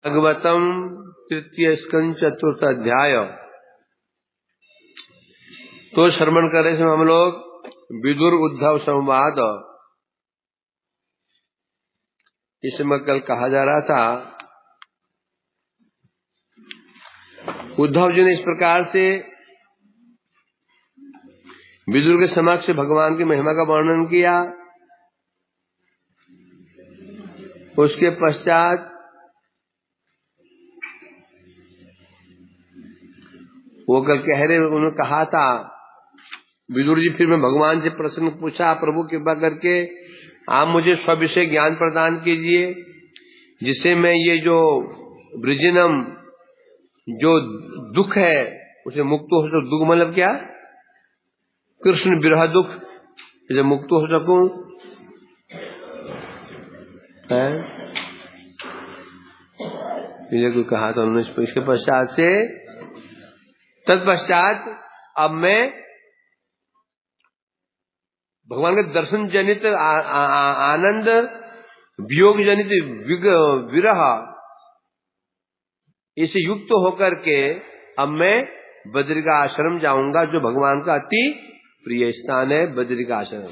भागवतम तृतीय स्कंद चतुर्थ अध्याय। तो श्रवण कर रहे थे हम लोग विदुर उद्धव संवाद। इसमें कल कहा जा रहा था उद्धव जी ने इस प्रकार से विदुर के समक्ष भगवान की महिमा का वर्णन किया। उसके पश्चात वो कल कह रहे उन्होंने कहा था विदुर जी, फिर मैं भगवान से प्रश्न पूछा, प्रभु कृपा करके आप मुझे स्विषय ज्ञान प्रदान कीजिए जिससे मैं ये जो वृजनम जो दुख है उसे मुक्त हो सकूं। दुख मतलब क्या? कृष्ण विरह दुख, इसे मुक्त हो सकूं। ये कोई कहा था उन्होंने। इसके पश्चात से तत्पश्चात अब मैं भगवान के दर्शन जनित आनंद, वियोग जनित विरह, इसे युक्त होकर के अब मैं बद्री का आश्रम जाऊंगा, जो भगवान का अति प्रिय स्थान है, बद्री का आश्रम।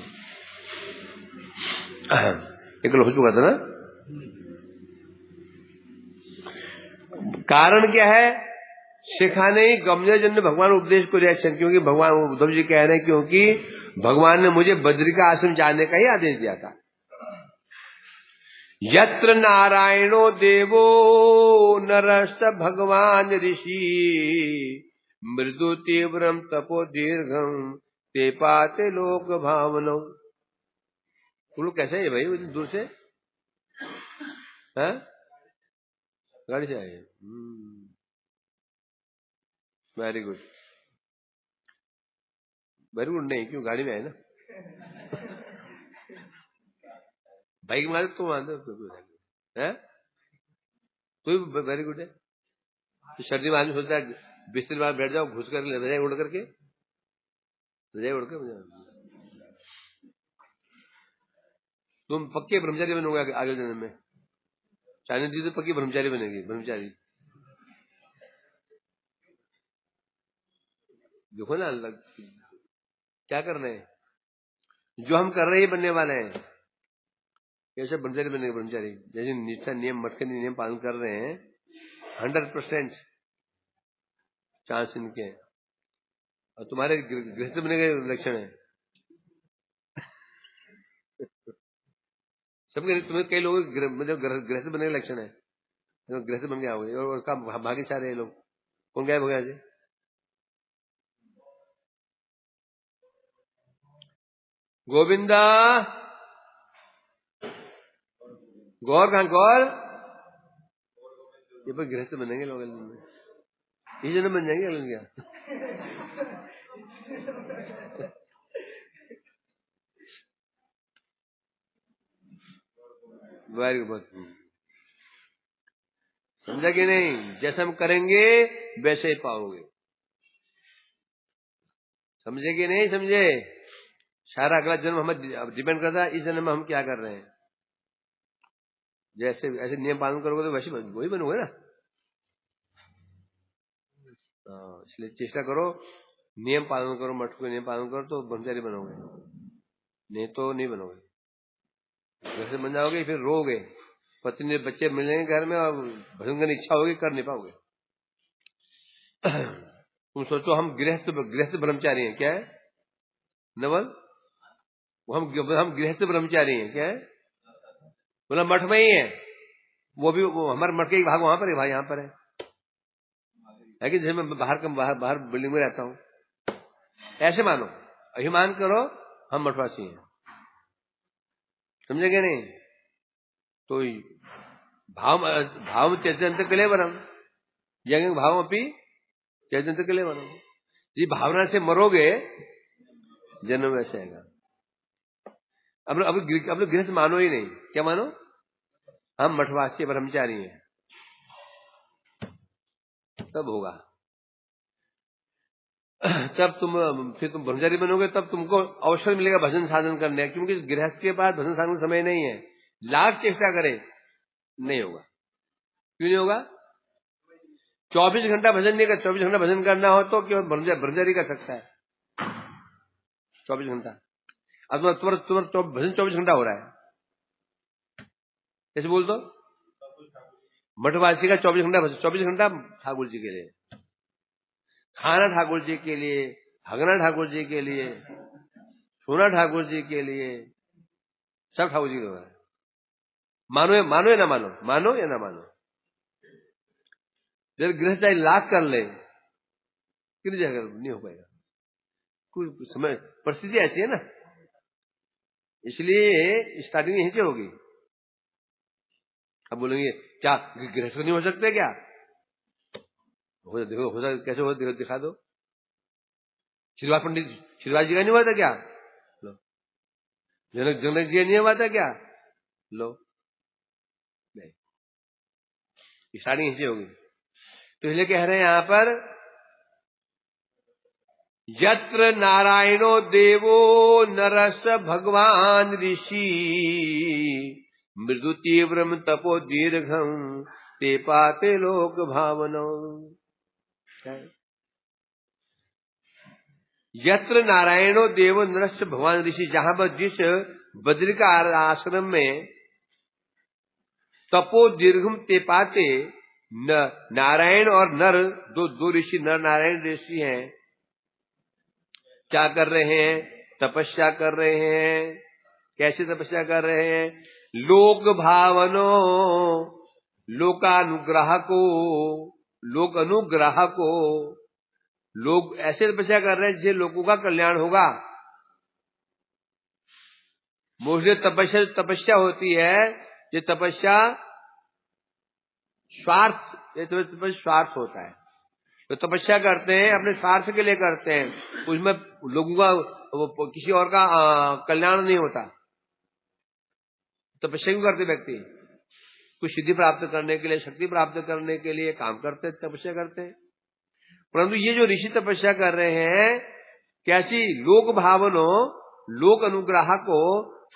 एक हो चुका था ना। कारण क्या है? सिखाने ही गमने जन भगवान उपदेश को रिएक्शन, क्योंकि भगवान उद्धव जी कह रहे हैं क्योंकि भगवान ने मुझे बद्री का आश्रम जाने का ही आदेश दिया था। यत्र नारायणो देवो नरस्त भगवान ऋषि मृदु तीव्रम तपो दीर्घम ते पाते लोक भावनो। तुम लोग कैसे है भाई दूर से? गाड़ी से आए? Very good, very good. नहीं, क्यों गाड़ी में आए ना? बाइक में तो है तो वेरी गुड है। तो सर्दी में आदमी सोचता है बिस्तर में बैठ जाओ, घुस कर रजाई उड़ करके, रजाई उड़ कर। तुम पक्के ब्रह्मचारी बनोगे आगे जन्म में। चाइना दी तो पक्की ब्रह्मचारी बनेगी। ब्रह्मचारी देखो ना, क्या कर रहे हैं, जो हम कर रहे हैं बनने वाले हैं। कैसे ब्रह्मचारी बनेंगे? ब्रह्मचारी जैसे निष्ठा नियम मठ के नियम पालन कर रहे हैं, 100% चांस इनके हैं। और तुम्हारे गृहस्थ बनने के लक्षण है सबके। तुम्हें कई लोगों गृहस्थ बनने के लक्षण है, गृहस्थ बन गया और कहा भाग्यशाली है लोग। कौन गायब हो गया? गोविंदा, गौर कहां? गौर ये पर गृहस्थ बनेंगे लोग, ये जन्म बन जाएंगे लोग क्या? Very good. समझा कि नहीं? जैसा हम करेंगे वैसे ही पाओगे। समझे कि नहीं समझे? सारा अगला जन्म हमें डिपेंड करता है इस जन्म में हम क्या कर रहे हैं। जैसे ऐसे नियम पालन करोगे तो वैसे वही बनोगे ना। इसलिए चेष्टा करो, नियम पालन करो, मठ को नियम पालन करो तो ब्रह्मचारी बनोगे, नहीं तो नहीं बनोगे। वैसे बन जाओगे फिर रोगे, पत्नी बच्चे मिलेंगे घर में और भजन करने इच्छा होगी, कर नहीं पाओगे। तुम सोचो हम गृहस्थ ब्रह्मचारी हैं, क्या है नवल? हम गृहस्थ ब्रह्मचारी हैं, क्या है? बोला मठ में ही है, वो भी हमारे मठ के भाग वहां पर है, भाई यहाँ पर है कि जैसे मैं बाहर बिल्डिंग में रहता हूँ, ऐसे मानो, अभिमान करो हम मठवासी हैं। समझेंगे नहीं? तो भाव त्यजंत कलेवरम, यंग भाव अपनी त्यजंत कलेवरम। जी भावना से मरोगे जन्म वैसे आएगा। अब गृहस्थ मानो ही नहीं, क्या मानो? हम मठवासी ब्रह्मचारी हैं, तब होगा। तब फिर तुम ब्रह्मचारी बनोगे, तब तुमको अवसर मिलेगा भजन साधन करने, क्योंकि गृहस्थ के पास भजन साधन का समय नहीं है। लाख चेष्टा करे नहीं होगा। क्यों नहीं होगा? 24 घंटा भजन नहीं कर, 24 घंटा भजन करना हो तो केवल ब्रह्मचारी कर सकता है 24 घंटा। अब तुम्हारा भजन 24 घंटा हो रहा है, कैसे बोल दो? मठवासी का 24 घंटा भजन, 24 घंटा ठाकुर जी के लिए, खाना ठाकुर जी के लिए, हगना ठाकुर जी के लिए, सोना ठाकुर जी के लिए, सब ठाकुर जी का हो रहा है। मानो या ना मानो, मानो या ना मानो। जब गृहस्थ चाहे लाख कर ले, कितनी जगह नहीं हो पाएगा, कुछ समय परिस्थिति ऐसी है ना, इसलिए स्टार्टिंग यहीं से होगी। अब बोलेंगे क्या गृहस्थ नहीं हो सकते क्या? देखो हो सकता, कैसे हो दिखा दो। श्रीवास पंडित श्रीवास जी का नहीं हुआ था क्या? लो। जनक जी का नहीं हुआ था क्या? लो। नहीं, स्टार्टिंग यहीं से होगी। तो इसलिए कह रहे हैं यहां पर, यत्र नारायणो देवो नरस भगवान ऋषि मृदु तीव्रम तपो दीर्घम ते पाते लोक भावनो। यत्र नारायणो देवो नरस भगवान ऋषि, जहां पर जिस बद्री का आश्रम में तपो दीर्घम ते पाते, नारायण और नर दो ऋषि, नर नारायण ऋषि हैं, क्या कर रहे हैं? तपस्या कर रहे हैं। कैसे तपस्या कर रहे हैं? लोक भावनो, लोकानुग्रह को, लोक अनुग्रह को, लोग ऐसे तपस्या कर रहे हैं जिससे लोगों का कल्याण होगा। मोस्टली तपस्या होती है, ये तपस्या स्वार्थ होता है। तो तपस्या करते हैं अपने स्वार्थ के लिए करते हैं, उसमें लोगों का किसी और का कल्याण नहीं होता। तपस्या क्यों करते व्यक्ति? कुछ सिद्धि प्राप्त करने के लिए, शक्ति प्राप्त करने के लिए काम करते, तपस्या करते हैं। परंतु ये जो ऋषि तपस्या कर रहे हैं, कैसी? लोक भावनो, लोक अनुग्रह को,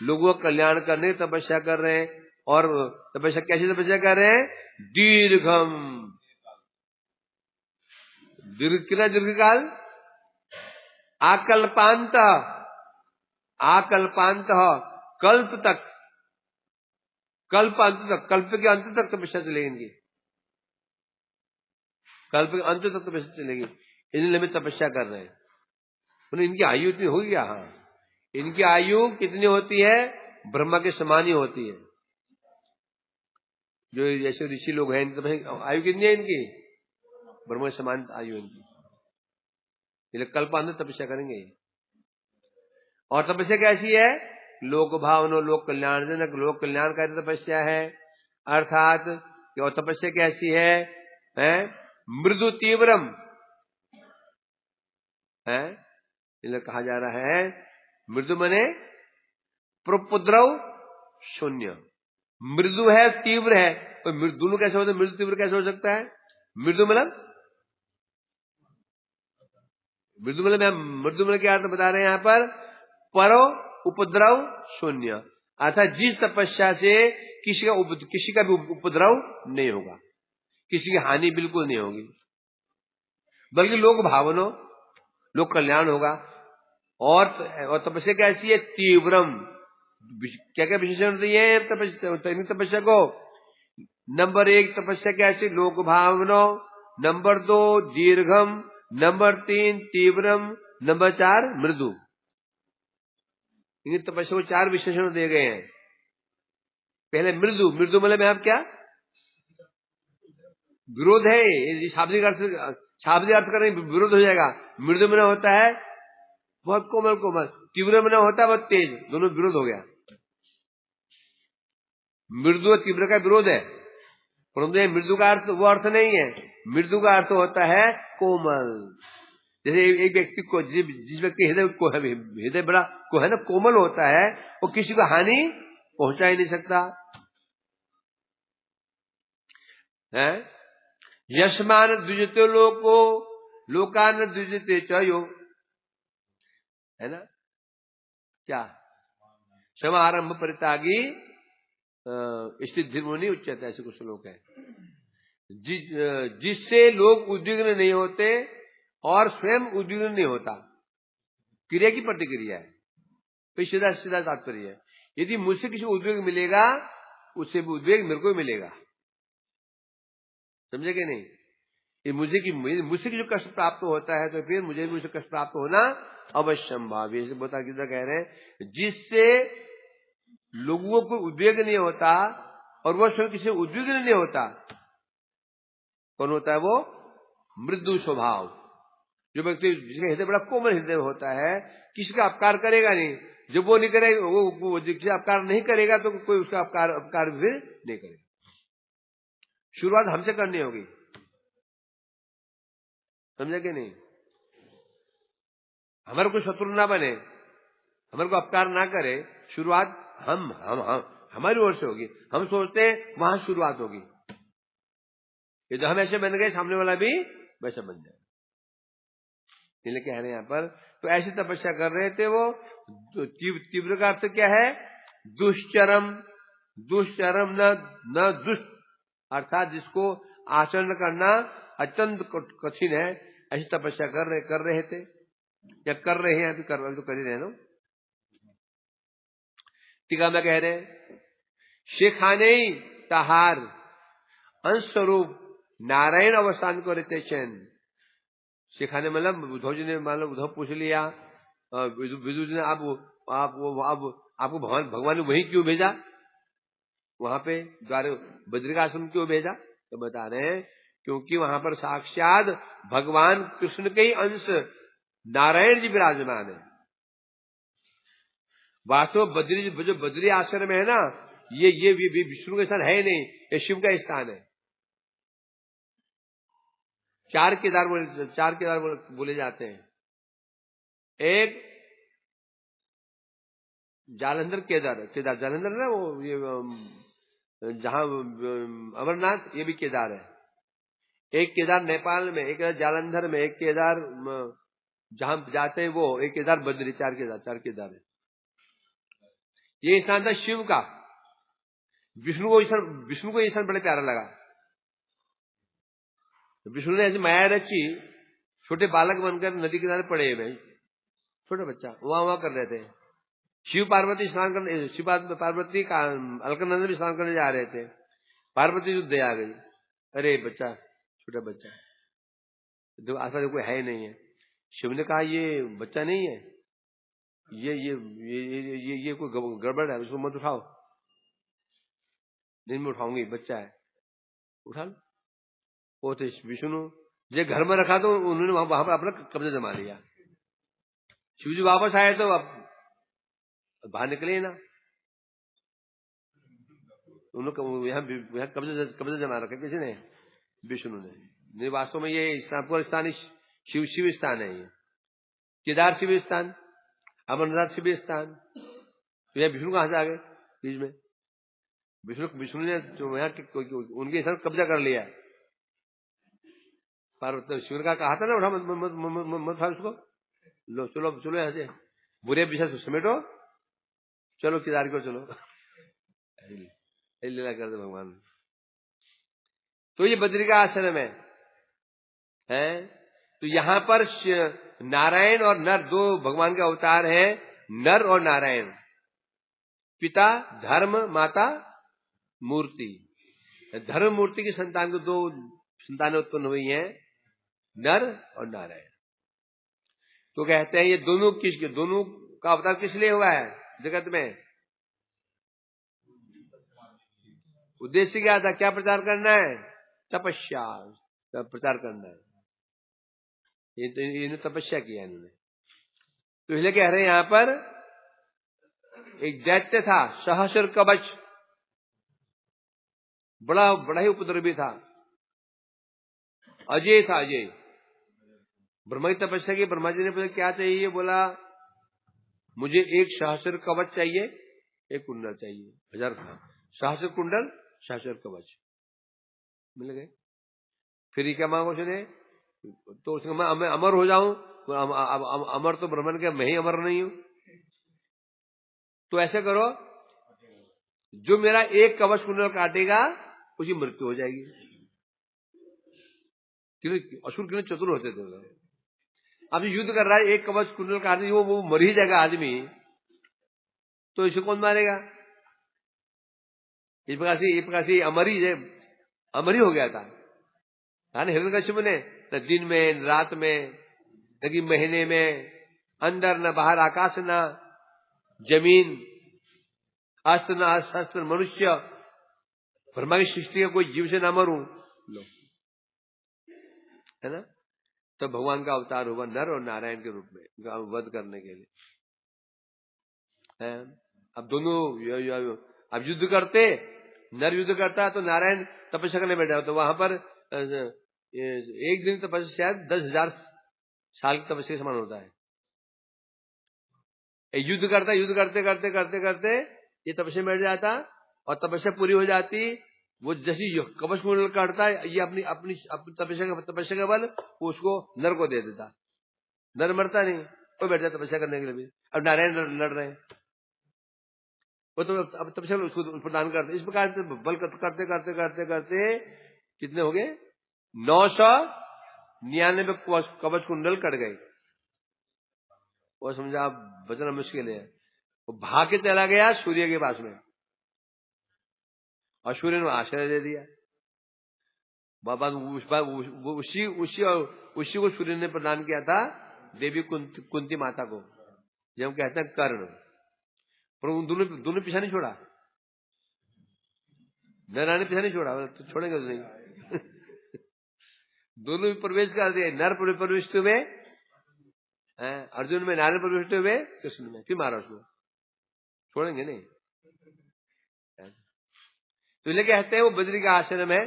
लोगों का कल्याण करने तपस्या कर रहे हैं। और तपस्या कैसी तपस्या कर रहे हैं? दीर्घम, कितना दीर्घ काल? आकल्पांत, कल्प तक, कल्प अंत तक, कल्प के अंत तक तपस्या चलेगी, कल्प के अंत तक तपस्या चलेगी। इसलिए में तपस्या कर रहे हैं। इनकी आयु इतनी होगी क्या? हाँ, इनकी आयु कितनी होती है? ब्रह्मा के समान ही होती है। जो जैसे ऋषि लोग हैं, आयु कितनी है इनकी? ब्रह्मा के समान आयु इनकी। कल्पांत तपस्या करेंगे। और तपस्या कैसी है? लोक भावनो, लोक कल्याण जनक, लोक कल्याणकारी तपस्या है। अर्थात और तपस्या कैसी है? मृदु तीव्रम है, इन्हें कहा जा रहा है। मृदु मने प्रपुद्रव शून्य, मृदु है तीव्र है। तो दोनों कैसे होते? मृदु तीव्र कैसे हो सकता है? मृदु मतलब क्या अर्थ बता रहे हैं यहां पर? परो उपद्रव शून्य, अर्थात जिस तपस्या से किसी का भी उपद्रव नहीं होगा, किसी की हानि बिल्कुल नहीं होगी, बल्कि लोक भावनो, लोक कल्याण होगा। और तपस्या कैसी है? तीव्रम। क्या क्या विशेषण दिए हैं तपस्या को? नंबर 1 तपस्या कैसी? लोक भावनो। नंबर 2 दीर्घम। नंबर 3 तीव्रम। नंबर 4 मृदु। इन तपस्या को 4 विशेषण दिए गए हैं। पहले मृदु, मृदु मतलब आप क्या? विरोध है, शाब्दिक अर्थ करने विरोध हो जाएगा। मृदु में होता है बहुत कोमल कोमल, तीव्र में होता है बहुत तेज, दोनों विरोध हो गया। मृदु और तीव्र का विरोध है, परंतु मृदु का अर्थ वो अर्थ नहीं है। मृदु का अर्थ होता है कोमल। जैसे एक व्यक्ति को, जिस व्यक्ति हृदय बड़ा को है ना, कोमल होता है, वो किसी को हानि पहुंचा ही नहीं सकता है। यशमान द्विजते लोको लोकान द्विजते चयो, है ना? क्या? समारंभ परितागी स्थित धीर्मुनि उच्चते, ऐसे कुछ लोग हैं। जिससे लोग उद्विग्न नहीं होते और स्वयं उद्विग्न नहीं होता। क्रिया की प्रतिक्रिया है, फिर सीधा सीधा तात्पर्य है। यदि मुझसे किसी को उद्वेग मिलेगा, उससे भी उद्वेग मेरे को मिलेगा। समझे कि नहीं? ये मुझसे जो कष्ट प्राप्त होता है तो फिर मुझे भी उसे कष्ट प्राप्त होना अवश्यंभावी। ऐसे बता कितना कह रहे हैं, जिससे लोगों को उद्वेग नहीं होता और वह स्वयं किसी उद्विग्न नहीं होता। कौन होता है वो? मृदु स्वभाव, जो व्यक्ति जिसका हृदय बड़ा कोमल हृदय होता है, किसी का अपकार करेगा नहीं। जब वो नहीं करेगा, वो जिससे अपकार नहीं करेगा तो कोई उसका अपकार भी नहीं करेगा। शुरुआत हमसे करनी होगी। समझे कि नहीं? हमारे को शत्रु ना बने, हमारे को अपकार ना करे, शुरुआत हम हमारी ओर से होगी। हम सोचते हैं वहां शुरुआत होगी। ये तो हम ऐसे बन गए, सामने वाला भी वैसा बन जाए। इसलिए कह रहे हैं यहाँ पर, तो ऐसी तपस्या कर रहे थे वो। तीव्र का अर्थ क्या है? दुष्चरम। दुष्चरम न दुष्ट, अर्थात जिसको आचरण करना अत्यंत कठिन है, ऐसी तपस्या कर रहे थे या कर रहे हैं। अभी तो कर ही रहे ना। टीका में कह रहे हैं, शेखाने तहार अंश स्वरूप नारायण अवस्थान को रहते चैन। शेखाने मतलब उद्धव जी ने, मतलब उद्धव पूछ लिया विदुर जी ने, आपको भगवान ने वहीं क्यों भेजा, वहां पे द्वारे बद्रिकाश्रम क्यों भेजा? तो बता रहे हैं, क्योंकि वहां पर साक्षात भगवान कृष्ण के ही अंश नारायण जी विराजमान है। वास्तव जो बद्री आश्रम है ना, ये विष्णु का स्थान है नहीं, ये शिव का स्थान है। चार केदार बोले जाते हैं। एक जालंधर केदार जालंधर ना, वो ये जहां अमरनाथ, ये भी केदार है। एक केदार नेपाल में, एक केदार जालंधर में, एक केदार जहां जाते हैं वो, एक केदार बद्री। चार केदार है। ये स्थान था शिव का। विष्णु को ये स्थान बड़े प्यारा लगा। विष्णु ने ऐसी माया रची, छोटे बालक बनकर नदी किनारे पड़े हुए, छोटा बच्चा वहां कर रहे थे। शिव पार्वती का अलकनंदन भी स्नान करने जा रहे थे। पार्वती जो दया आ गई, अरे बच्चा, छोटा बच्चा, तो आसपास कोई है नहीं है। शिव ने कहा ये बच्चा नहीं है, ये कोई गड़बड़ है, उसको मत उठाओ। दिन में उठाऊंगी, बच्चा है, उठा लो। वो थे विष्णु, जो घर में रखा तो उन्होंने वहां पर अपना कब्जा जमा लिया। शिव जी वापस आए तो अब बाहर निकले ना, उन्होंने यहाँ कब्जा जमा रखा। किसी ने? विष्णु ने। वास्तव में ये पूरा स्थान शिव स्थान है। ये केदार शिव स्थान, अमरनाथ शिव स्थान, तो यह विष्णु कहां से आ गए बीच में? विष्णु ने जो यहाँ उनके स्थान कब्जा कर लिया। पार्वती शिव ने कहा था ना, उठा मत उठा उसको, लो चलो यहाँ से, बुरे विषय समेटो, चलो केदार को चलो। लीला कर दे भगवान। तो ये बद्री का आश्रम है। तो यहां पर नारायण और नर, दो भगवान का अवतार है, नर और नारायण। पिता धर्म, माता मूर्ति। धर्म मूर्ति की संतान को दो संतानें उत्पन्न हुई हैं, नर और नारायण। तो कहते हैं ये दोनों का अवतार किस लिए हुआ है जगत में? उद्देश्य क्या था? क्या प्रचार करना है? तपस्या का प्रचार करना है। इन्होंने तपस्या किया इन्होंने। तो इसलिए कह रहे हैं यहां पर, एक दैत्य था सहस्र कवच, बड़ा ही उपद्रवी था, अजय था, अजय। ब्रह्मा की तपस्या की। ब्रह्मा जी ने पूछा क्या चाहिए? बोला मुझे एक सहस्र कवच चाहिए, एक कुंडल चाहिए। 1000 सहस्र कुंडल, सहस्र कवच मिल गए। फिर क्या मांगो उसने? तो उसने मैं अमर हो जाऊं। तो अमर तो ब्रह्मन के, मैं ही अमर नहीं हूं। तो ऐसे करो, जो मेरा एक कवच कुंडल काटेगा उसकी मृत्यु हो जाएगी। असुर कितने चतुर होते थे। अब युद्ध कर रहा है, एक कवच कुंडल का आदमी, वो मर ही जाएगा आदमी, तो इसे कौन मारेगा? इस प्रकार से अमर ही हो गया था। हिरण्यकश्यप ने न दिन में न रात में न कि महीने में, अंदर न बाहर, आकाश न जमीन, अस्त्र न शस्त्र, मनुष्य, ब्रह्मा की सृष्टि का कोई जीव से ना मरूं, लो, है ना। तो भगवान का अवतार हुआ नर और नारायण के रूप में वध करने के लिए। अब दोनों अब युद्ध करते, नर युद्ध करता है तो नारायण तपस्या करने बैठा, तो वहां पर एक दिन तपस्या शायद 10,000 साल की तपस्या समान होता है। युद्ध करता, युद्ध करते करते करते करते ये तपस्या बैठ जाता, और तपस्या पूरी हो जाती, वो जैसी कवच कुंडल काटता है, ये अपनी अपनी तपस्या का बल वो उसको नर को दे देता। नर मरता नहीं, वो बैठ जाता तपस्या करने के लिए भी। अब नारायण लड़ रहे हैं, वो तो अब तपस्या उसको प्रदान करते। इस प्रकार से बल करते करते करते करते कितने हो गए? 999 कवच कुंडल कट गए। वो समझा अब बचना मुश्किल है। वो भाग के चला गया सूर्य के पास में, और सूर्य ने आश्रय दे दिया। बाबा उसी को सूर्य ने प्रदान किया था देवी कुंती माता को, जब हम कहते हैं कर्ण। पर उन दोनों पीछा नहीं छोड़ा, नर ने पीछा नहीं छोड़ा, तो छोड़ेंगे तो नहीं। दोनों प्रवेश कर दिए, नर प्रविष्ट हुए अर्जुन में, नारायण प्रविष्ट हुए कृष्ण में, फिर मारा उसको, छोड़ेंगे नहीं। तो इसलिए कहते हैं वो बद्री का आश्रम है,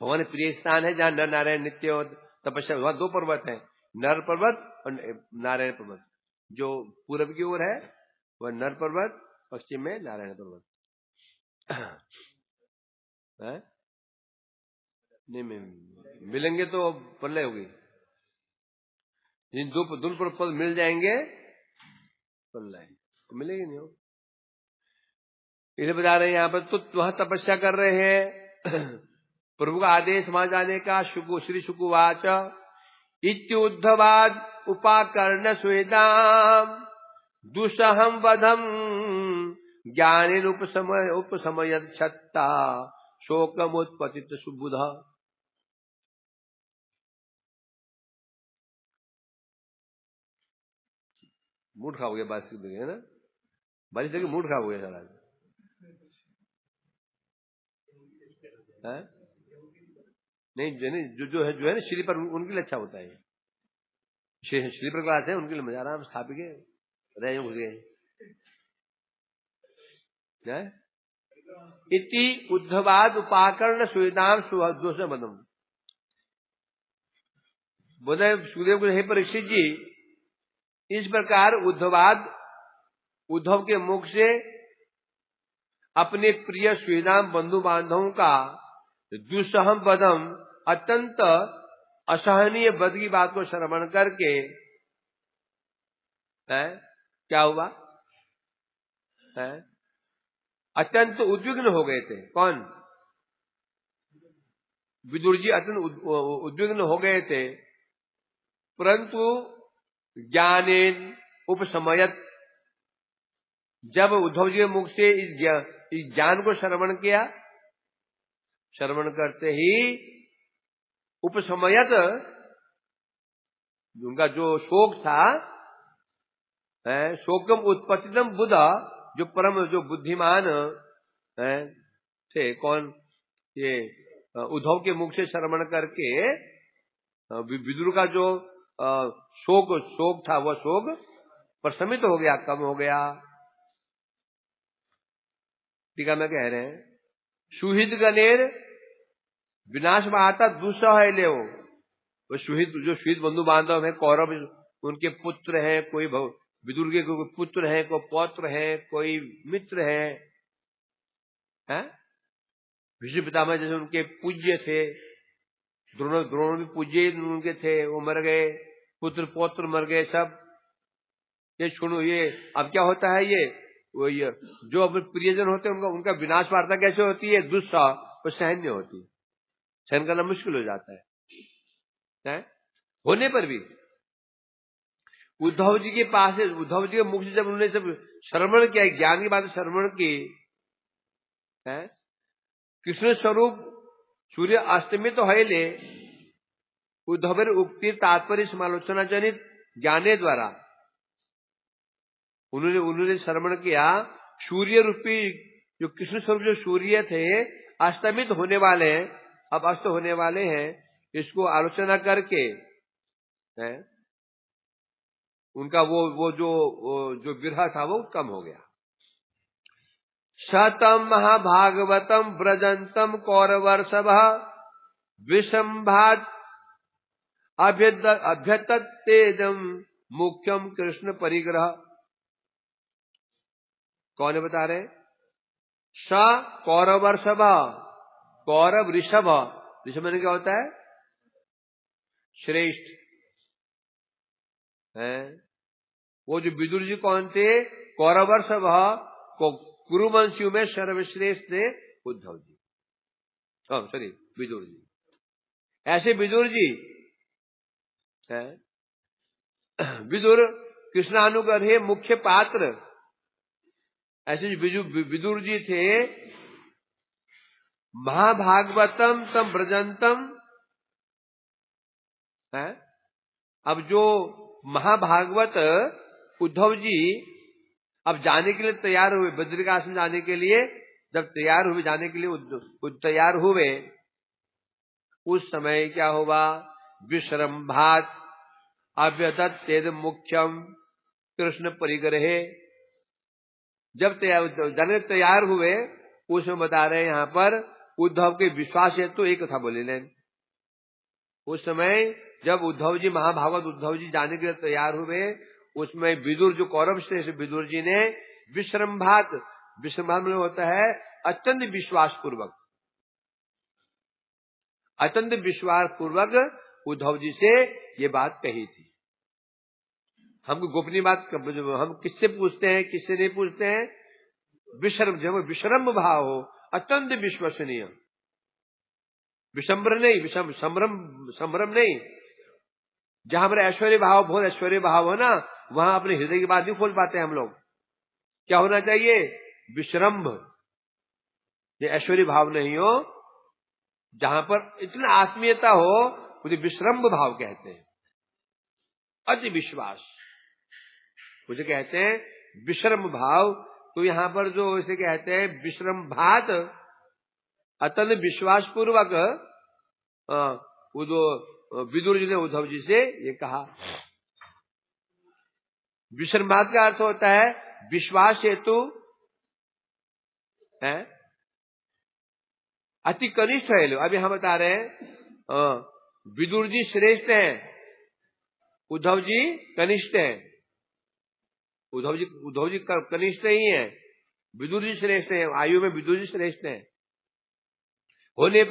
भगवान प्रिय स्थान है, जहां नर नारायण नित्य और तपस्या। वहां 2 पर्वत हैं, नर पर्वत और नारायण पर्वत। जो पूरब की ओर है वह नर पर्वत, पश्चिम में नारायण पर्वत। नहीं मिलेंगे तो पल्ले होगी, जिन दोनों पर्वत मिल जाएंगे पल्ला है, तो मिलेगी नहीं हो। इसे बता रहे हैं यहाँ पर, तो वहां तपस्या कर रहे हैं। प्रभु का आदेश वहां जाने का। श्री शुकुवाच इत्युद्धवाद उपाकर्ण स्वेदाम दुसहम वधम ज्ञानेन उपसमयत छत्ता शोकमुत्पतित सुबुध। मूड खराब हो गया बारिश की, है ना, बारिश देखिए मूड खराब हो गया सारा। नहीं जो है ना स्लीपर, उनके लिए अच्छा होता है। स्लीपर क्लास है उनके लिए मजा, आराम से खा पी के रहे घुस गए। इति उद्धवाद उपाकर्ण सुविधाम सुदोष बदम। बोले सुखदेव को, हे परीक्षित जी, इस प्रकार उद्धव के मुख से अपने प्रिय सुविधाम बंधु बांधवों का दुस्सहम बदम, अत्यंत असहनीय बद की बात को श्रवण करके क्या हुआ? अत्यंत उद्विग्न हो गए थे। कौन? विदुर जी अत्यंत उद्विग्न हो गए थे। परंतु ज्ञानेन उपसमयत, जब उद्धव जी के मुख से इस ज्ञान को श्रवण किया, श्रवण करते ही उपसमयत, उनका जो शोक था, शोकम उत्पत्तितम बुध, जो परम जो बुद्धिमान थे, कौन? ये उद्धव के मुख से श्रवण करके विदुर का जो शोक था, वह शोक प्रशमित हो गया, कम हो गया। टीका में कह रहे हैं, सुहित गणेर विनाश महाता दुस्सह है ले। वो जो सुहित बंधु बांधव है, कौरव, उनके पुत्र हैं, कोई विदुर के कोई पुत्र हैं, कोई पौत्र हैं, कोई मित्र हैं, भीष्म पितामह जैसे उनके पूज्य थे, द्रोण भी पूज्य उनके थे, वो मर गए, पुत्र पौत्र मर गए सब। ये सुनो, ये अब क्या होता है, ये जो अपने प्रियजन होते हैं उनका विनाश वार्ता कैसे होती है? दुस्सह, वो सहन नहीं होती, सहन करना मुश्किल हो जाता है। है? होने पर भी उद्धव जी के पास, उद्धव जी के मुख से जब उन्होंने सब श्रवण किया, ज्ञान की बात श्रवण की है, कृष्ण स्वरूप सूर्य अस्तमित तो है ले उद्धवेर उक्ति तात्पर्य समालोचना जनित ज्ञाने द्वारा उन्होंने श्रवण किया, सूर्य रूपी जो कृष्ण स्वरूप जो सूर्य थे अस्तमित होने वाले हैं, अब अस्त होने वाले हैं, इसको आलोचना करके है, उनका वो जो विरह था वो कम हो गया। शतम महाभागवतम व्रजंतम कौरवर्षभ विषंभात अभ्यतत्तेजम मुख्यम कृष्ण परिग्रह। कौन बता रहे? स कौरवर्षभ, कौरव ऋषभ, ऋषभ मैंने क्या होता है? श्रेष्ठ है। वो जो विदुर जी कौन थे? कौरवर्षभ, कुरुवंशियों में सर्वश्रेष्ठ थे उद्धव जी, सॉरी विदुर जी। ऐसे विदुर जी है, विदुर कृष्णानुग्रह मुख्य पात्र, ऐसे विदुर जी थे। महाभागवतम तम ब्रजंतम है। अब जो महाभागवत उद्धव जी अब जाने के लिए तैयार हुए, बद्रिकाश्रम जाने के लिए जब तैयार हुए, जाने के लिए तैयार हुए, उस समय क्या हुआ? विश्रम्भात अभ्यतत्तेद मुख्यम कृष्ण परिग्रह। जब जाने तैयार हुए, उसमें बता रहे हैं यहाँ पर उद्धव के विश्वास है तो एक कथा बोले लें। उस समय जब उद्धव जी, महाभागवत उद्धव जी जाने के लिए तैयार हुए, उसमें विदुर जो कौरव श्रेष्ठ विदुर जी ने विश्रम्भात, विश्रम्भात में होता है अत्यंत विश्वास पूर्वक, अत्यंत विश्वास पूर्वक उद्धव जी से ये बात कही थी। हमको गोपनीय बात हम किससे पूछते हैं, किससे नहीं पूछते हैं? जब विश्रम्भ भाव हो, अत्यंत विश्वसनीय, विषम्बर नहीं, संभ्रम नहीं। जहां हमारे ऐश्वर्य भाव, बहुत ऐश्वर्य भाव हो ना, वहां अपने हृदय की बात नहीं खोल पाते हम लोग। क्या होना चाहिए? विश्रम्भ, ये ऐश्वर्य भाव नहीं हो, जहां पर इतना आत्मीयता हो मुझे विश्रम्भ भाव कहते हैं। अति विश्वास मुझे कहते हैं विश्रम्भ भाव। तो यहां पर जो इसे कहते हैं विश्रम्भात, अत्यंत विश्वास पूर्वक विदुर जी ने उद्धव जी से ये कहा। विश्रम्भात का अर्थ होता है विश्वास हेतु है, अति कनिष्ठ है लोग। अभी हम बता रहे हैं विदुर जी श्रेष्ठ हैं, उद्धव जी कनिष्ठ हैं। उद्धव जी कनिष्ठ ही हैं, विदुर जी श्रेष्ठ हैं, आयु में विदुर जी श्रेष्ठ हैं। होने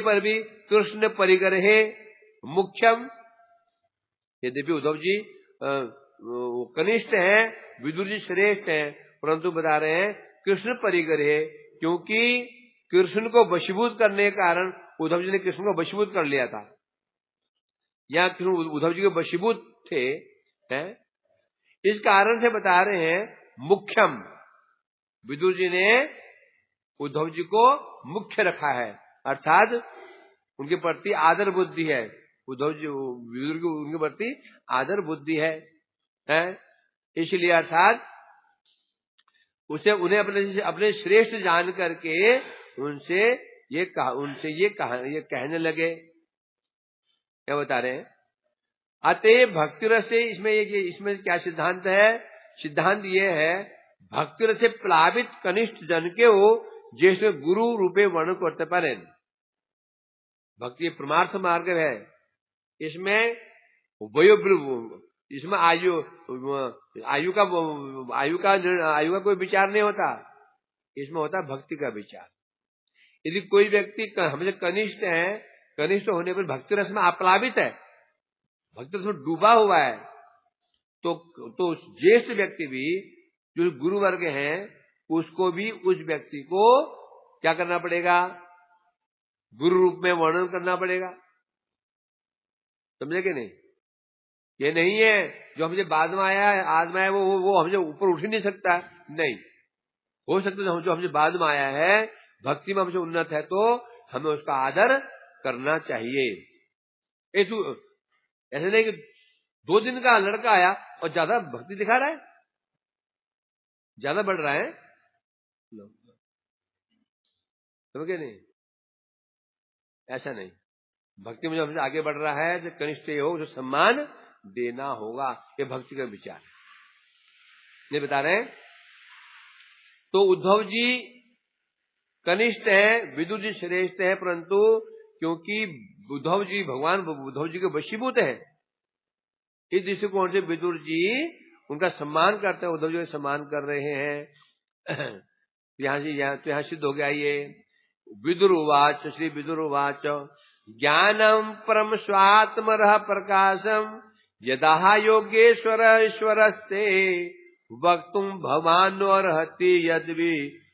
पर भी कृष्ण परिग्रह मुख्यम, यद्यपि उद्धव जी कनिष्ठ हैं, विदुर जी श्रेष्ठ हैं, परंतु बता रहे हैं कृष्ण परिग्रह, क्योंकि कृष्ण को वशीभूत करने के कारण उद्धव जी ने कृष्ण को वशीभूत कर लिया था, या कृष्ण उद्धव जी के वशीभूत थे है? इस कारण से बता रहे हैं मुख्यम, विदुर जी ने उद्धव जी को मुख्य रखा है, अर्थात उनके प्रति आदर बुद्धि है। उद्धव जी विदुर की उनके प्रति आदर बुद्धि है? इसलिए अर्थात उन्हें अपने श्रेष्ठ जान करके उनसे ये कहने लगे। क्या बता रहे हैं? अतः भक्ति रस से इसमें क्या सिद्धांत है? सिद्धांत ये है भक्ति रस से प्लावित कनिष्ठ जन के हो जैसे गुरु रूपे वर्ण करते पारे। भक्ति परमार्थ मार्ग है, इसमें आयु का कोई विचार नहीं होता, इसमें होता है भक्ति का विचार। यदि कोई व्यक्ति हमसे कनिष्ठ है, कनिष्ठ होने पर भक्ति रस में आप्लावित है, भक्ति रस में डूबा हुआ है, तो ज्येष्ठ व्यक्ति भी जो गुरु वर्ग हैं उसको भी उस व्यक्ति को क्या करना पड़ेगा? गुरु रूप में वर्णन करना पड़ेगा। समझे कि नहीं? ये नहीं है जो हमसे बाद में आया है, आज में आया वो हमसे ऊपर उठ ही नहीं सकता। नहीं, हो सकता है जो हमसे बाद में आया है भक्ति में हमसे उन्नत है तो हमें उसका आदर करना चाहिए। ऐसे नहीं कि 2 दिन का लड़का आया और ज्यादा भक्ति दिखा रहा है, ज्यादा बढ़ रहा है, समझे नहीं? ऐसा नहीं, भक्ति में जो हमसे आगे बढ़ रहा है जो कनिष्ठ हो उसे सम्मान देना होगा, ये भक्ति का विचार नहीं बता रहे हैं। तो उद्धव जी कनिष्ठ है, विदुर जी श्रेष्ठ है, परंतु क्योंकि उद्धव जी भगवान उद्धव जी के वशीभूत है, इस दृष्टिकोण से विदुर जी उनका सम्मान करते हैं, उद्धव जी का सम्मान कर रहे हैं। यहाँ सिद्ध हो गया ये। विदुर उवाच, श्री विदुर उवाच, ज्ञानम परम स्वात्मरः प्रकाशम यदा योगेश्वर ईश्वरस्ते वक्तुम भगवानोर्हति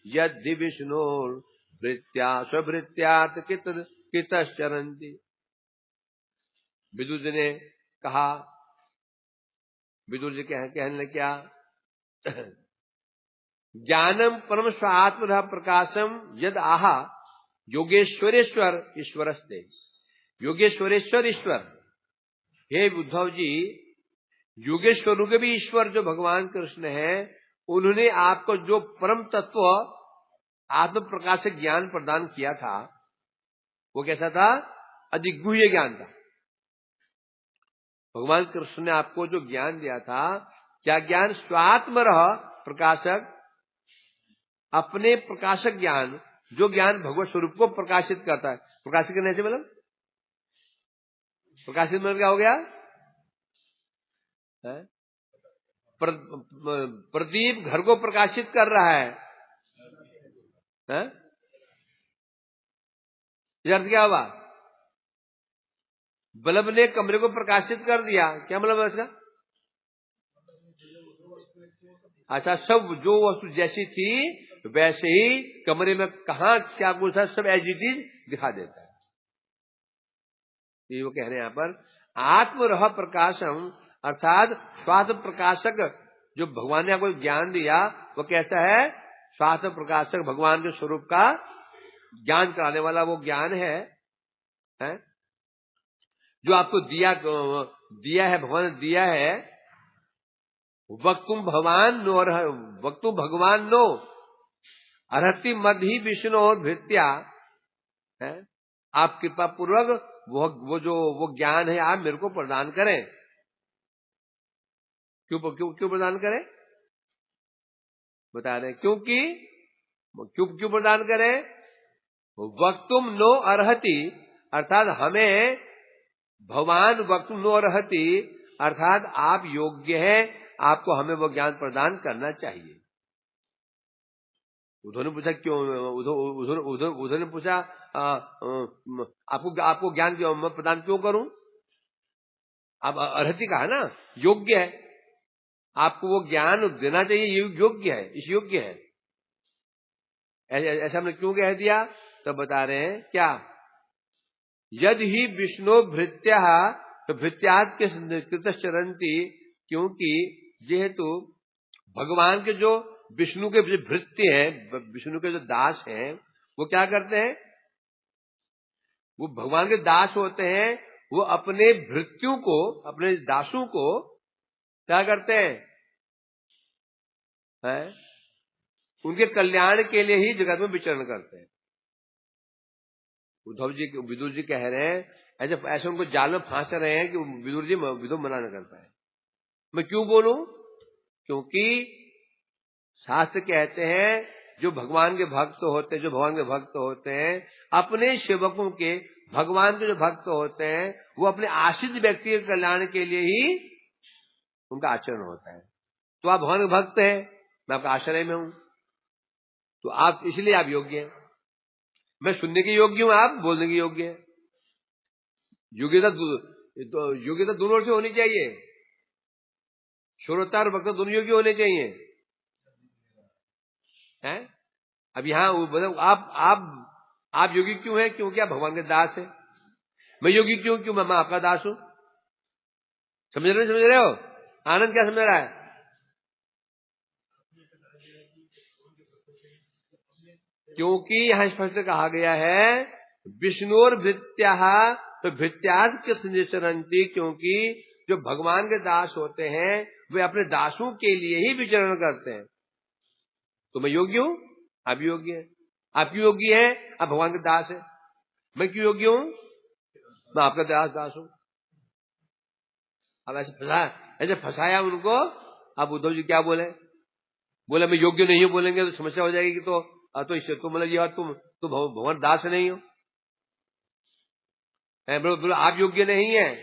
यदि विष्णुर वृत्त्या स्वभृत्यात् कितश्चरन्ति। विदुर जी ने कहा, विदुर जी कहने लगे क्या? ज्ञानम परम स्वात्मरः प्रकाशम यद आहा योगेश्वरेश्वर ईश्वरस्ते। योगेश्वरेश्वर ईश्वर, हे उद्धव जी, योगेश्वरों के भी ईश्वर जो भगवान कृष्ण है, उन्होंने आपको जो परम तत्व आत्म प्रकाशक ज्ञान प्रदान किया था वो कैसा था? अधिगुह्य ज्ञान था। भगवान कृष्ण ने आपको जो ज्ञान दिया था, क्या ज्ञान? स्वात्मरः प्रकाशक, अपने प्रकाशक ज्ञान, जो ज्ञान भगवत स्वरूप को प्रकाशित करता है। प्रकाशित करने से मतलब प्रकाशित मतलब क्या हो गया? प्रदीप घर को प्रकाशित कर रहा है, अर्थ क्या हुआ? बल्ब ने कमरे को प्रकाशित कर दिया, क्या मतलब है इसका? अच्छा, सब जो वस्तु जैसी थी वैसे ही कमरे में कहा क्या कुछ था सब एज इट इज दिखा देता है। ये वो कह रहे हैं यहाँ पर, आत्मरह प्रकाशम, अर्थात स्वात्म प्रकाशक जो भगवान ने आपको ज्ञान दिया वो कैसा है? स्वात्म प्रकाशक, भगवान के स्वरूप का ज्ञान कराने वाला वो ज्ञान है जो आपको दिया है, भगवान ने दिया है। वक्तुम भगवान नो अर्हति मधि विष्णु और भृत्या, आप कृपा पूर्वक वो ज्ञान है आप मेरे को प्रदान करें। क्यों प्रदान करें? बता रहे क्योंकि क्यों प्रदान करें? वक्तुम नो अर्हति, अर्थात हमें भगवान वक्तुम नो अर्हति, अर्थात आप योग्य हैं, आपको हमें वो ज्ञान प्रदान करना चाहिए। उद्धव ने पूछा क्यों? उद्धव ने पूछा आपको ज्ञान क्यों मैं प्रदान क्यों करूं? आप अर्हति कहा ना, योग्य है, आपको वो ज्ञान देना चाहिए, ये योग्य है, इस योग्य है। ऐसा हमने क्यों कह दिया? तो बता रहे हैं क्या? यदि ही विष्णु भृत्या, तो भृत्यात् के कृतश्चरन्ति, क्योंकि जेहेतु भगवान के जो विष्णु के जो भृत्य हैं, विष्णु के जो दास हैं, वो क्या करते हैं? वो भगवान के दास होते हैं, वो अपने भृत्यों को, अपने दासों को क्या करते हैं? उनके कल्याण के लिए ही जगत में विचरण करते हैं। उद्धव जी, विदुर जी कह रहे हैं ऐसे उनको जाल में फांस रहे हैं कि विदुर मना न कर पाए। मैं क्यों बोलूं? क्योंकि शास्त्र कहते हैं जो भगवान के भक्त होते हैं, अपने सेवकों के, भगवान के जो भक्त होते हैं, वो अपने आश्रित व्यक्ति के कल्याण के लिए ही उनका आचरण होता है। तो आप भगवान के भक्त हैं, मैं आपका आश्रय में हूं, तो आप इसलिए आप योग्य हैं। मैं सुनने के योग्य हूं, आप बोलने के योग्य हैं। योग्यता दोनों से होनी चाहिए, श्रोता और वक्ता दोनों योग्य होने चाहिए। हैं? अब यहाँ आप योगी क्यों हैं? क्योंकि आप भगवान के दास हैं। मैं योगी क्यों? मैं आपका दास हूं। समझ रहे हो? आनंद क्या समझ रहा है? क्योंकि यहाँ स्पष्ट कहा गया है विष्णुर भृत्या, तो भृत्यार्थ के संचरंती, क्योंकि जो भगवान के दास होते हैं वे अपने दासों के लिए ही विचरण करते हैं। तो मैं योग्य हूं, आप योग्य हैं। आप क्यों योग्य हैं? आप भगवान के दास है। मैं क्यों योग्य हूं? मैं आपका दास हूं। अब ऐसे फंसाया उनको। अब उद्धव जी क्या बोले? बोले मैं योग्य नहीं हूं, बोलेंगे तो समस्या हो जाएगी कि तो इससे तो मतलब ये तुम भगवान दास नहीं हो। बोलो आप योग्य नहीं है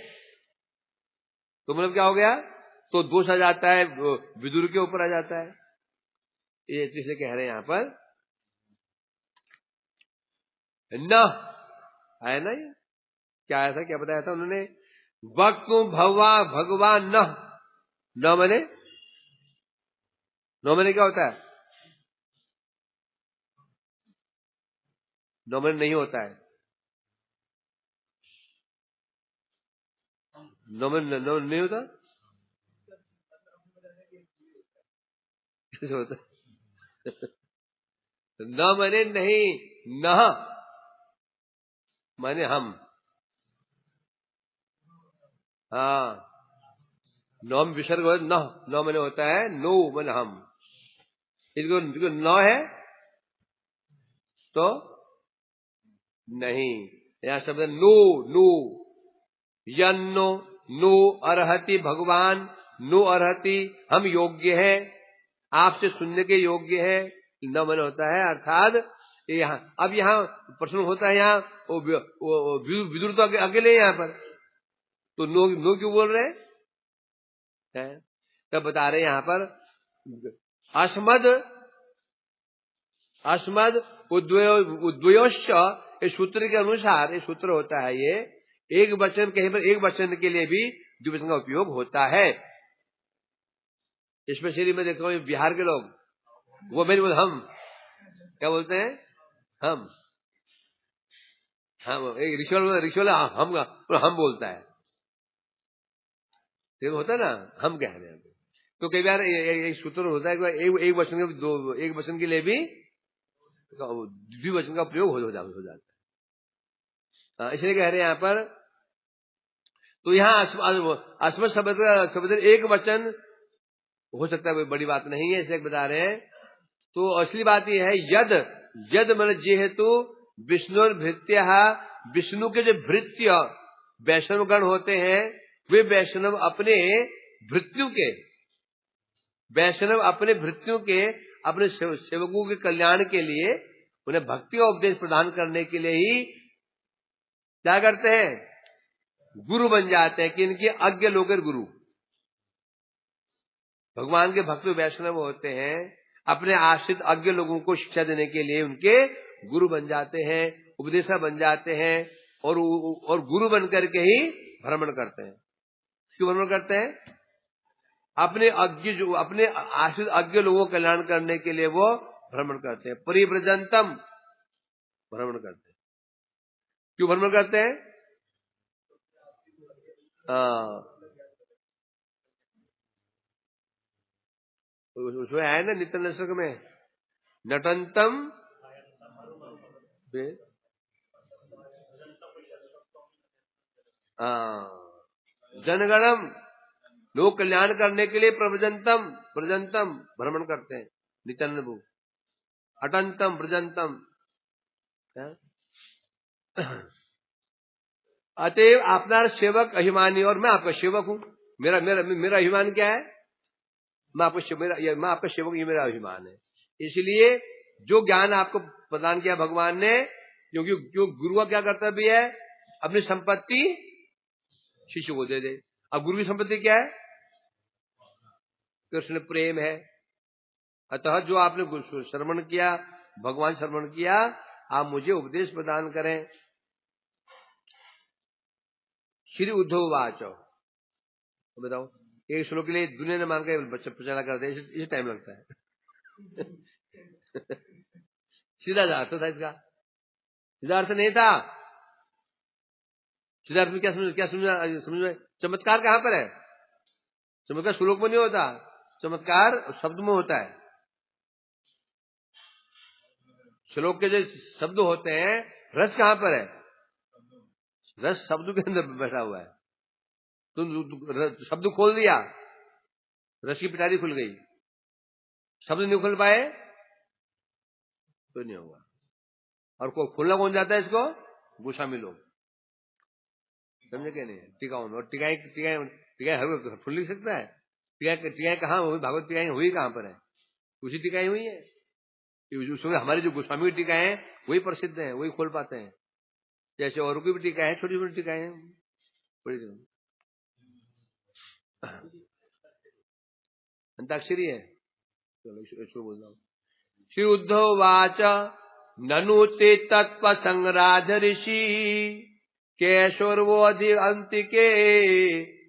तो मतलब क्या हो गया? तो दोष आ जाता है, विदुर के ऊपर आ जाता है। ये तो इसलिए कह रहे हैं यहां पर न है ना। ये क्या आया था, क्या बताया था उन्होंने? वक्तु भगवान न मैंने क्या होता है? न मैंने नहीं होता है। न मैंने नहीं होता, कैसे होता है? न मैंने नहीं, न माने हम। हाँ, नौम विसर्ग न मैंने होता है नो मैंने हम। इसको न है तो नहीं, यहां शब्द नो नो यन्नो नो अर्हति भगवान, नो अर्हति हम योग्य है, आपसे सुनने के योग्य है। न मैंने होता है अर्थात यहाँ। अब यहाँ प्रश्न होता है, यहाँ विदुर तो अकेले यहाँ पर, तो नो क्यों बोल रहे हैं? तब बता रहे यहाँ पर अस्मद उद्वयोश्च, इस सूत्र के अनुसार, ये सूत्र होता है ये एक वचन, कहीं पर एक वचन के लिए भी द्विवचन का उपयोग होता है। स्पेशली मैं देखता हूँ बिहार के लोग, वो मेरे हम क्या बोलते हैं? हम एक रिचुअल हम बोलता है, तो होता है ना हम कह रहे हैं। तो कई बार एक सूत्र होता है एक वचन के लिए भी द्विवचन का प्रयोग हो जाता है। इसलिए कह रहे हैं यहाँ पर, तो यहाँ अस्मत् शब्द एक वचन हो सकता है, कोई बड़ी बात नहीं है, इसे बता रहे हैं। तो असली बात यह है यद मतलब जेहेतु विष्णु भृत्य, विष्णु के जो भृत्य वैष्णव गण होते हैं, वे वैष्णव अपने भृत्यों के अपने सेवकों के कल्याण के लिए, उन्हें भक्ति का उपदेश प्रदान करने के लिए ही क्या करते हैं? गुरु बन जाते हैं। कि इनके अज्ञ लोग गुरु, भगवान के भक्त वैष्णव होते हैं, अपने आश्रित अज्ञ लोगों को शिक्षा देने के लिए उनके गुरु बन जाते हैं, उपदेशक बन जाते हैं, और गुरु बनकर के ही भ्रमण करते हैं। क्यों भ्रमण करते हैं? अपने आश्रित अज्ञ लोगों को कल्याण करने के लिए वो भ्रमण करते हैं। परिव्रजंतम भ्रमण करते हैं। क्यों भ्रमण करते हैं? उसमें आया ना नित्य नशक में, नटंतम जनगणम, लोक कल्याण करने के लिए प्रजंतम भ्रमण करते हैं। नित्यानंद भू अटंतम प्रजंतम। अतएव अपना सेवक अभिमानी, और मैं आपका सेवक हूं। मेरा अभिमान क्या है? मैं आपका सेवक, ये मेरा अभिमान है। इसलिए जो ज्ञान आपको प्रदान किया भगवान ने, क्योंकि गुरु का क्या कर्तव्य है? अपनी संपत्ति शिष्य को दे दे। अब गुरु की संपत्ति क्या है? कृष्ण प्रेम है। अतः जो आपने श्रवण किया, भगवान श्रवण किया, आप मुझे उपदेश प्रदान करें। श्री उद्धव वाचो, तो बताओ, एक श्लोक के लिए दुनिया ने मान के बच्चे प्रचार करते हैं, इसे टाइम लगता है। सीधा अर्थ था इसका, सीधा अर्थ नहीं था। सीधा अर्थ में क्या समझ, चमत्कार कहां पर है? चमत्कार श्लोक में नहीं होता, चमत्कार शब्द में होता है। श्लोक के जो शब्द होते हैं, रस कहाँ पर है? रस शब्द के अंदर बैठा हुआ है। तुम शब्द खोल दिया, रस की पिटारी खुल गई। शब्द नहीं खुल पाए तो नहीं होगा। और खोलना कौन जाता है इसको? गोस्वामी लोग, समझे क्या नहीं? टीकाओं में। और टीकाएं हर खुल नहीं सकता है। टीकाएं कहाँ हुई? भागवत टीकाएं हुई कहाँ पर है? उसी टीकाएं हुई है। उसमें हमारी जो गोस्वामी की टीकाएं हैं वही प्रसिद्ध हैं, वही खोल पाते हैं। जैसे और की भी टीकाएं हैं, छोटी छोटी टीकाएं हैं, बड़ी अंताक्षरी है। चलो इसको बोल रहा हूँ। श्री उद्धव वाच ननु ते तत्व संराज ऋषि केशोर्वो अंतिके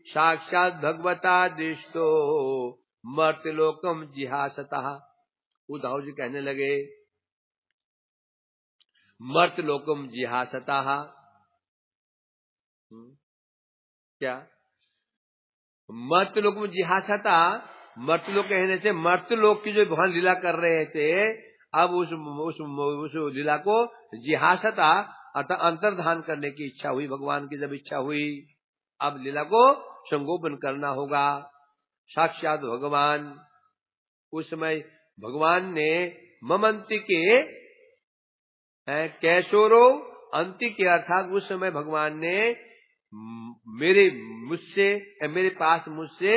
साक्षात भगवता दृष्टो मर्त्यलोकम जिहासतः। उद्धव जी कहने लगे मर्त्यलोकम जिहासतः। क्या मर्त्यलोकम जिहासतः? मर्त्यलोक कहने से मर्त्यलोक की जो भगवान लीला कर रहे थे, अब उस लीला को जिहासता अर्थात अंतर्धान करने की इच्छा हुई। भगवान की जब इच्छा हुई, अब लीला को संगोपन करना होगा। साक्षात भगवान, उस समय भगवान ने ममंती के कैशोरो अंति के अर्थात उस समय भगवान ने मेरे पास मुझसे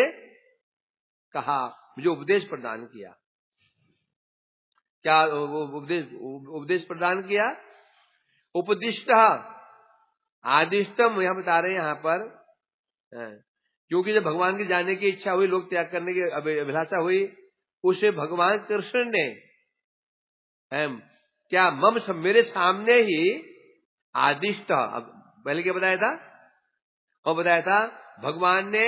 कहा, मुझे उपदेश प्रदान किया। क्या उपदेश प्रदान किया? उपदिष्ट आदिष्टम, यहां बता रहे हैं यहाँ पर, क्योंकि जब भगवान के जाने की इच्छा हुई, लोग त्याग करने की अभिलाषा हुई, उसे भगवान कृष्ण ने क्या मेरे सामने ही आदिष्ट, अब पहले क्या बताया था? और बताया था भगवान ने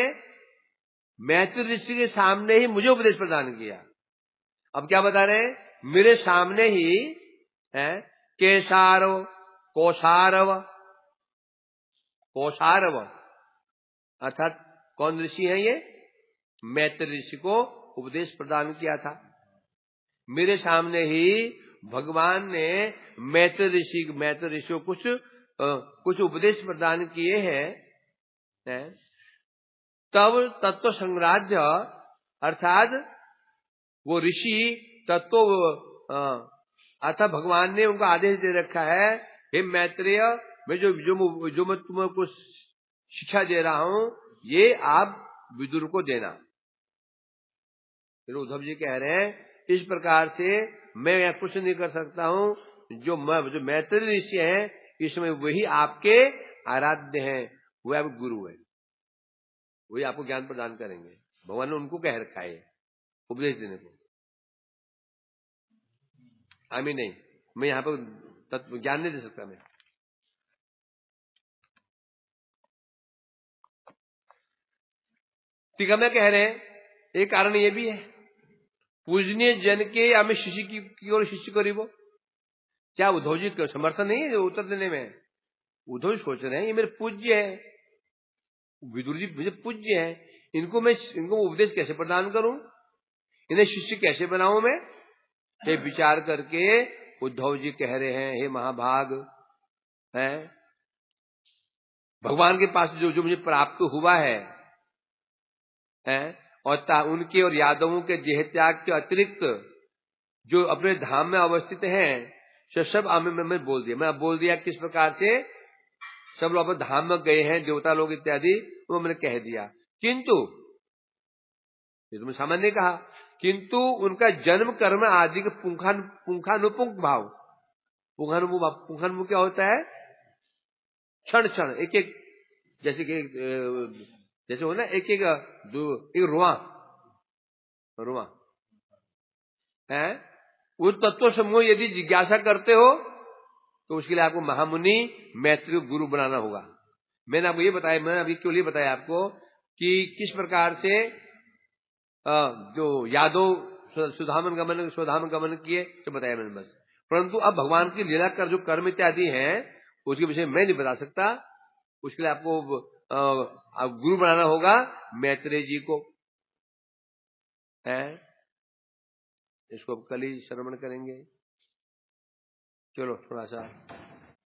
मैत्री ऋषि के सामने ही मुझे उपदेश प्रदान किया। अब क्या बता रहे हैं? मेरे सामने ही केशारव कोशारव अर्थात कौन ऋषि है ये? मैत्री ऋषि को उपदेश प्रदान किया था। मेरे सामने ही भगवान ने मैत्री ऋषि को कुछ उपदेश प्रदान किए हैं। तब तत्व संग्राह्य अर्थात वो ऋषि तत्व अर्थात भगवान ने उनको आदेश दे रखा है, हे मैत्रेय, मैं जो मैं तुमको शिक्षा दे रहा हूं, ये आप विदुर को देना। फिर उद्धव जी कह रहे हैं, इस प्रकार से मैं यह कुछ नहीं कर सकता हूं, जो मैत्री ऋषि हैं, इसमें वही आपके आराध्य हैं, वह आप गुरु है, वही आपको ज्ञान प्रदान करेंगे। भगवान ने उनको कह रखा है उपदेश देने को। आमीन नहीं, मैं यहाँ पर तत्व ज्ञान नहीं दे सकता। मैं टीका में कह रहे हैं, एक कारण ये भी है, पूजनीय जन के हमें शिष्य की ओर शिष्य करीबो। क्या उद्धव जी का समर्थन नहीं है उत्तर देने में? उद्धव जी सोच रहे हैं ये मेरे पूज्य है, विदुर जी मुझे पूज्य है, इनको उपदेश कैसे प्रदान करूं, इन्हें शिष्य कैसे बनाऊं मैं? ये विचार करके उद्धव जी कह रहे हैं, हे महाभाग, है भगवान के पास जो मुझे प्राप्त हुआ है और उनके और यादवों के देह त्याग के अतिरिक्त जो अपने धाम में अवस्थित हैं, सब मैं बोल दिया। मैं बोल दिया किस प्रकार से सब लोग अपने धाम में गए हैं, देवता लोग इत्यादि, वो मैंने कह दिया। किंतु ये तो मैं सामान्य कहा, किंतु उनका जन्म कर्म आदि के पुंखानुपुंख भाव, पुंखानुपुंख क्या होता है? क्षण क्षण एक एक, जैसे हो ना, एक रुआ है, उस तत्व समूह यदि जिज्ञासा करते हो तो उसके लिए आपको महामुनि मैत्री गुरु बनाना होगा। मैंने आपको ये बताया, मैंने अभी क्यों लिए बताया आपको कि किस प्रकार से जो यादव सुधामन गमन किए तो बताया मैंने बस। परंतु अब भगवान की लीला कर जो कर्म इत्यादि हैं उसके विषय मैं नहीं बता सकता, उसके लिए आपको गुरु बनाना होगा मैत्रेय जी को। है। इसको कल ही श्रवण करेंगे। चलो थोड़ा सा